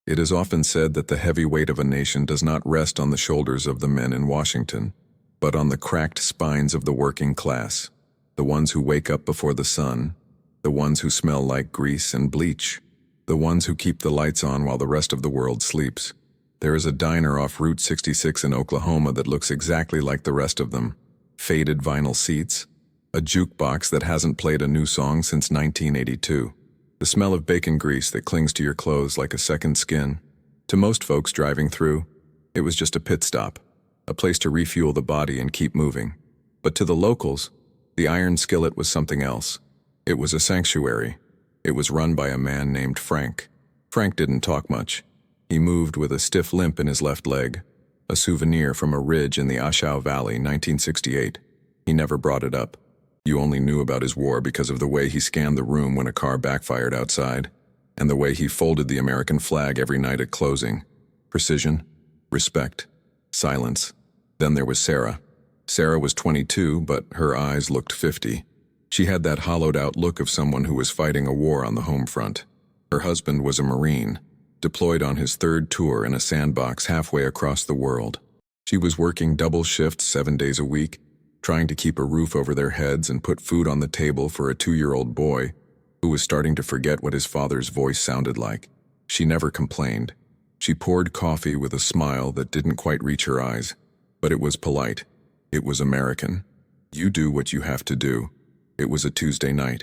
It is often said that the heavy weight of a nation does not rest on the shoulders of the men in Washington, but on the cracked spines of the working class, the ones who wake up before the sun, the ones who smell like grease and bleach, the ones who keep the lights on while the rest of the world sleeps. There is a diner off Route 66 in Oklahoma that looks exactly like the rest of them. Faded vinyl seats, a jukebox that hasn't played a new song since 1982. The smell of bacon grease that clings to your clothes like a second skin. To most folks driving through, it was just a pit stop, a place to refuel the body and keep moving. But to the locals, the Iron Skillet was something else. It was a sanctuary. It was run by a man named Frank. Frank didn't talk much. He moved with a stiff limp in his left leg, a souvenir from a ridge in the Washoe Valley, 1968. He never brought it up. You only knew about his war because of the way he scanned the room when a car backfired outside, and the way he folded the American flag every night at closing. Precision, respect, silence. Then there was Sarah. Sarah was 22, but her eyes looked 50. She had that hollowed-out look of someone who was fighting a war on the home front. Her husband was a Marine, deployed on his third tour in a sandbox halfway across the world. She was working double shifts 7 days a week, trying to keep a roof over their heads and put food on the table for a 2-year-old boy who was starting to forget what his father's voice sounded like. She never complained. She poured coffee with a smile that didn't quite reach her eyes, but it was polite. It was American. You do what you have to do. It was a Tuesday night.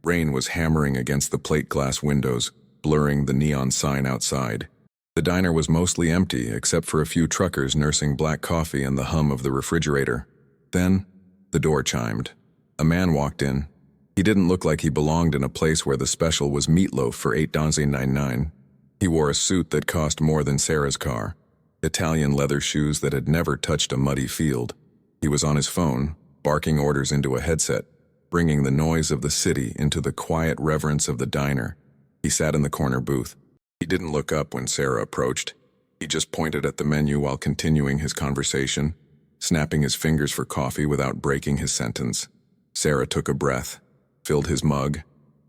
Rain was hammering against the plate glass windows, blurring the neon sign outside. The diner was mostly empty, except for a few truckers nursing black coffee and the hum of the refrigerator. Then, the door chimed. A man walked in. He didn't look like he belonged in a place where the special was meatloaf for $8.99. He wore a suit that cost more than Sarah's car, Italian leather shoes that had never touched a muddy field. He was on his phone, barking orders into a headset, bringing the noise of the city into the quiet reverence of the diner. He sat in the corner booth. He didn't look up when Sarah approached. He just pointed at the menu while continuing his conversation, snapping his fingers for coffee without breaking his sentence. Sarah took a breath, filled his mug,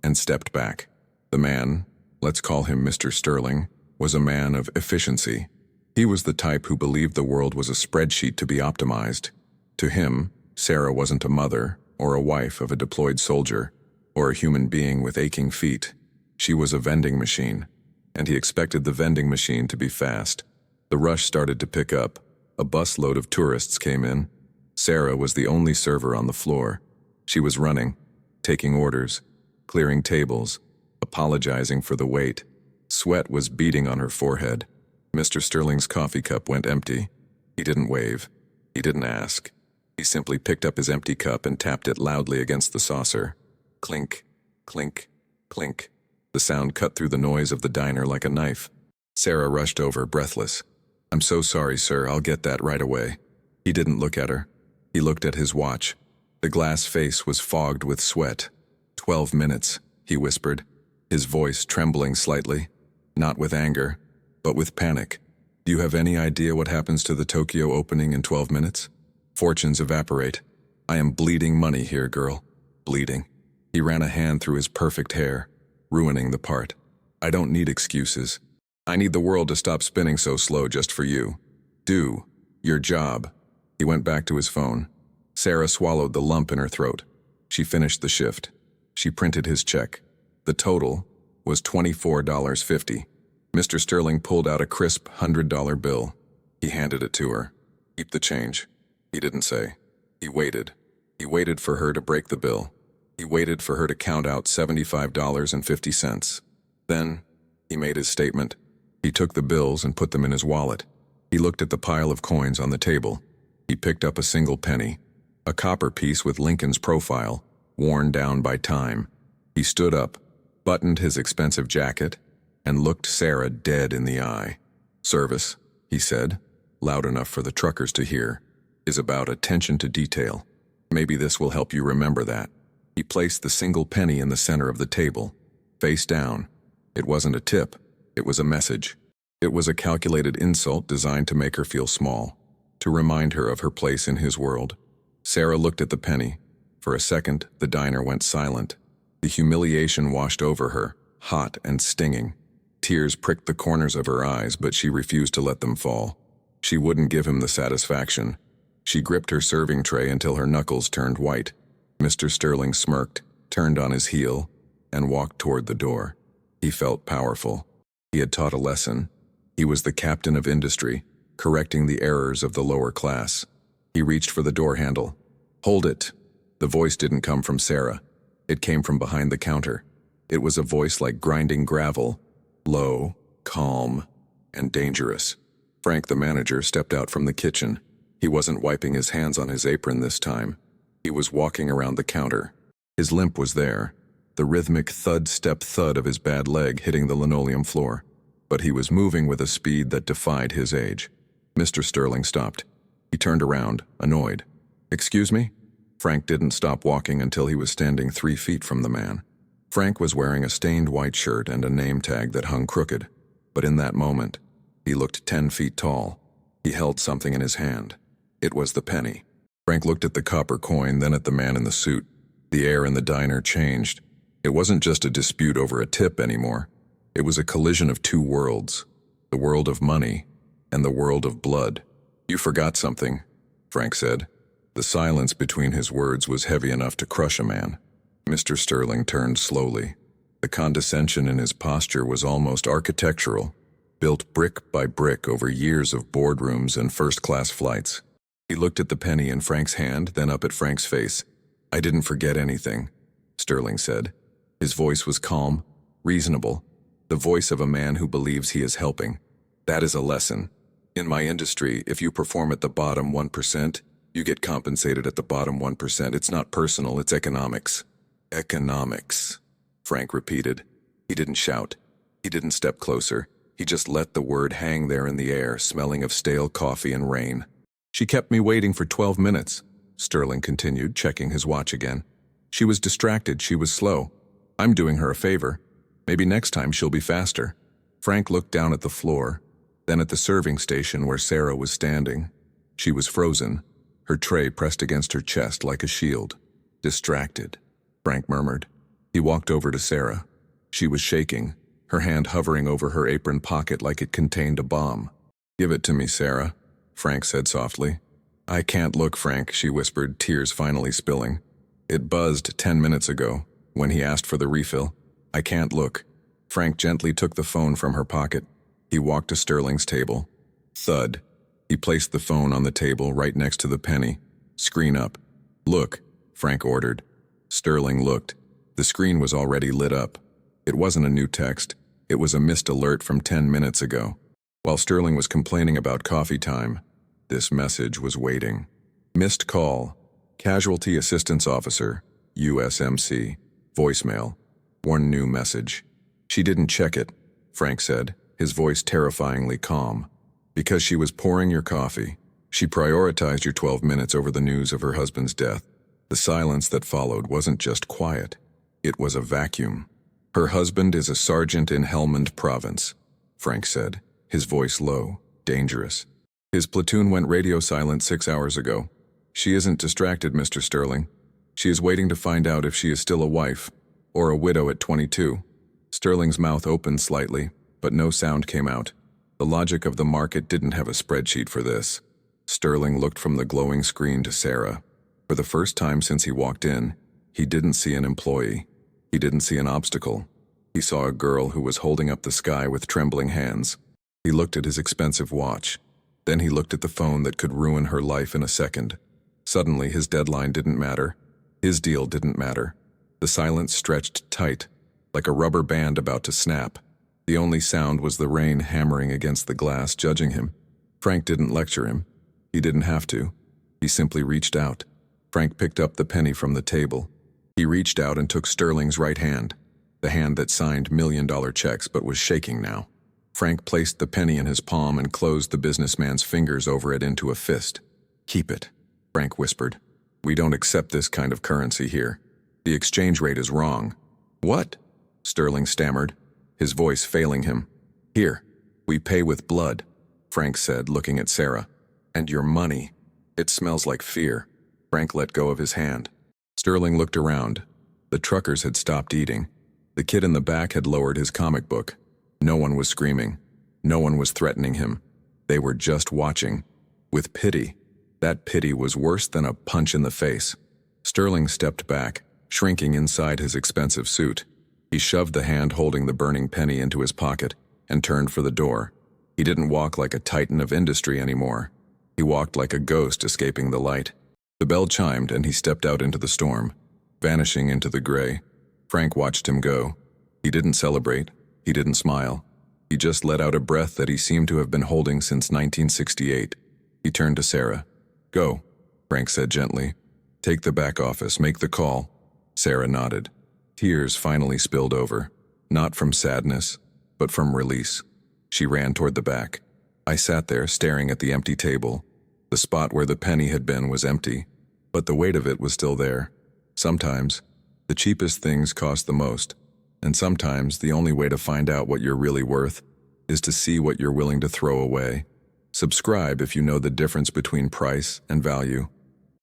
and stepped back. The man, let's call him Mr. Sterling, was a man of efficiency. He was the type who believed the world was a spreadsheet to be optimized. To him, Sarah wasn't a mother or a wife of a deployed soldier or a human being with aching feet. She was a vending machine, and he expected the vending machine to be fast. The rush started to pick up. A busload of tourists came in. Sarah was the only server on the floor. She was running, taking orders, clearing tables, apologizing for the wait. Sweat was beading on her forehead. Mr. Sterling's coffee cup went empty. He didn't wave. He didn't ask. He simply picked up his empty cup and tapped it loudly against the saucer. Clink, clink, clink. The sound cut through the noise of the diner like a knife. Sarah rushed over, breathless. "I'm so sorry, sir. I'll get that right away." He didn't look at her. He looked at his watch. The glass face was fogged with sweat. 12 minutes, he whispered, his voice trembling slightly, not with anger, but with panic. "Do you have any idea what happens to the Tokyo opening in 12 minutes? Fortunes evaporate. I am bleeding money here, girl. Bleeding." He ran a hand through his perfect hair, ruining the part. "I don't need excuses. I need the world to stop spinning so slow just for you. Do your job." He went back to his phone. Sarah swallowed the lump in her throat. She finished the shift. She printed his check. The total was $24.50. Mr. Sterling pulled out a crisp $100 bill. He handed it to her. "Keep the change." He didn't say. He waited. He waited for her to break the bill. He waited for her to count out $75.50. Then, he made his statement. He took the bills and put them in his wallet. He looked at the pile of coins on the table. He picked up a single penny, a copper piece with Lincoln's profile, worn down by time. He stood up, buttoned his expensive jacket, and looked Sarah dead in the eye. "Service," he said, loud enough for the truckers to hear, "is about attention to detail. Maybe this will help you remember that." He placed the single penny in the center of the table, face down. It wasn't a tip. It was a message. It was a calculated insult designed to make her feel small, to remind her of her place in his world. Sarah looked at the penny. For a second, the diner went silent. The humiliation washed over her, hot and stinging. Tears pricked the corners of her eyes, but she refused to let them fall. She wouldn't give him the satisfaction. She gripped her serving tray until her knuckles turned white. Mr. Sterling smirked, turned on his heel, and walked toward the door. He felt powerful. He had taught a lesson. He was the captain of industry, correcting the errors of the lower class. He reached for the door handle. "Hold it." The voice didn't come from Sarah. It came from behind the counter. It was a voice like grinding gravel, low, calm, and dangerous. Frank, the manager, stepped out from the kitchen. He wasn't wiping his hands on his apron this time. He was walking around the counter. His limp was there, the rhythmic thud-step thud of his bad leg hitting the linoleum floor. But he was moving with a speed that defied his age. Mr. Sterling stopped. He turned around, annoyed. "Excuse me?" Frank didn't stop walking until he was standing 3 feet from the man. Frank was wearing a stained white shirt and a name tag that hung crooked. But in that moment, he looked 10 feet tall. He held something in his hand. It was the penny. Frank looked at the copper coin, then at the man in the suit. The air in the diner changed. It wasn't just a dispute over a tip anymore. It was a collision of two worlds, the world of money and the world of blood. "You forgot something," Frank said. The silence between his words was heavy enough to crush a man. Mr. Sterling turned slowly. The condescension in his posture was almost architectural, built brick by brick over years of boardrooms and first-class flights. He looked at the penny in Frank's hand, then up at Frank's face. "I didn't forget anything," Sterling said. His voice was calm, reasonable, the voice of a man who believes he is helping. "That is a lesson. In my industry, if you perform at the bottom 1%, you get compensated at the bottom 1%. It's not personal, it's economics." "Economics," Frank repeated. He didn't shout. He didn't step closer. He just let the word hang there in the air, smelling of stale coffee and rain. "She kept me waiting for 12 minutes, Sterling continued, checking his watch again. "She was distracted, she was slow. I'm doing her a favor. Maybe next time she'll be faster." Frank looked down at the floor, then at the serving station where Sarah was standing. She was frozen, her tray pressed against her chest like a shield. "Distracted," Frank murmured. He walked over to Sarah. She was shaking, her hand hovering over her apron pocket like it contained a bomb. "Give it to me, Sarah," Frank said softly. "I can't look, Frank," she whispered, tears finally spilling. "It buzzed 10 minutes ago, when he asked for the refill. I can't look." Frank gently took the phone from her pocket. He walked to Sterling's table. Thud. He placed the phone on the table right next to the penny. "Screen up." "Look," Frank ordered. Sterling looked. The screen was already lit up. It wasn't a new text. It was a missed alert from 10 minutes ago. While Sterling was complaining about coffee time, this message was waiting. "Missed call. Casualty Assistance Officer, USMC. Voicemail." One new message. "She didn't check it," Frank said, his voice terrifyingly calm. "Because she was pouring your coffee. She prioritized your 12 minutes over the news of her husband's death." The silence that followed wasn't just quiet. It was a vacuum. "Her husband is a sergeant in Helmand Province," Frank said, his voice low, dangerous. "His platoon went radio silent 6 hours ago. She isn't distracted, Mr. Sterling. She is waiting to find out if she is still a wife, or a widow at 22. Sterling's mouth opened slightly, but no sound came out. The logic of the market didn't have a spreadsheet for this. Sterling looked from the glowing screen to Sarah. For the first time since he walked in, he didn't see an employee. He didn't see an obstacle. He saw a girl who was holding up the sky with trembling hands. He looked at his expensive watch. Then he looked at the phone that could ruin her life in a second. Suddenly, his deadline didn't matter. His deal didn't matter. The silence stretched tight, like a rubber band about to snap. The only sound was the rain hammering against the glass, judging him. Frank didn't lecture him. He didn't have to. He simply reached out. Frank picked up the penny from the table. He reached out and took Sterling's right hand, the hand that signed million-dollar checks but was shaking now. Frank placed the penny in his palm and closed the businessman's fingers over it into a fist. "Keep it," Frank whispered. "We don't accept this kind of currency here. The exchange rate is wrong." "What?" Sterling stammered, his voice failing him. "Here, we pay with blood," Frank said, looking at Sarah. "And your money. It smells like fear." Frank let go of his hand. Sterling looked around. The truckers had stopped eating. The kid in the back had lowered his comic book. No one was screaming. No one was threatening him. They were just watching. With pity. That pity was worse than a punch in the face. Sterling stepped back, shrinking inside his expensive suit. He shoved the hand holding the burning penny into his pocket and turned for the door. He didn't walk like a titan of industry anymore. He walked like a ghost escaping the light. The bell chimed and he stepped out into the storm, vanishing into the gray. Frank watched him go. He didn't celebrate. He didn't smile. He just let out a breath that he seemed to have been holding since 1968. He turned to Sarah. "Go," Frank said gently. "Take the back office, make the call." Sarah nodded. Tears finally spilled over, not from sadness, but from release. She ran toward the back. I sat there staring at the empty table. The spot where the penny had been was empty, but the weight of it was still there. Sometimes, the cheapest things cost the most, and sometimes the only way to find out what you're really worth is to see what you're willing to throw away. Subscribe if you know the difference between price and value.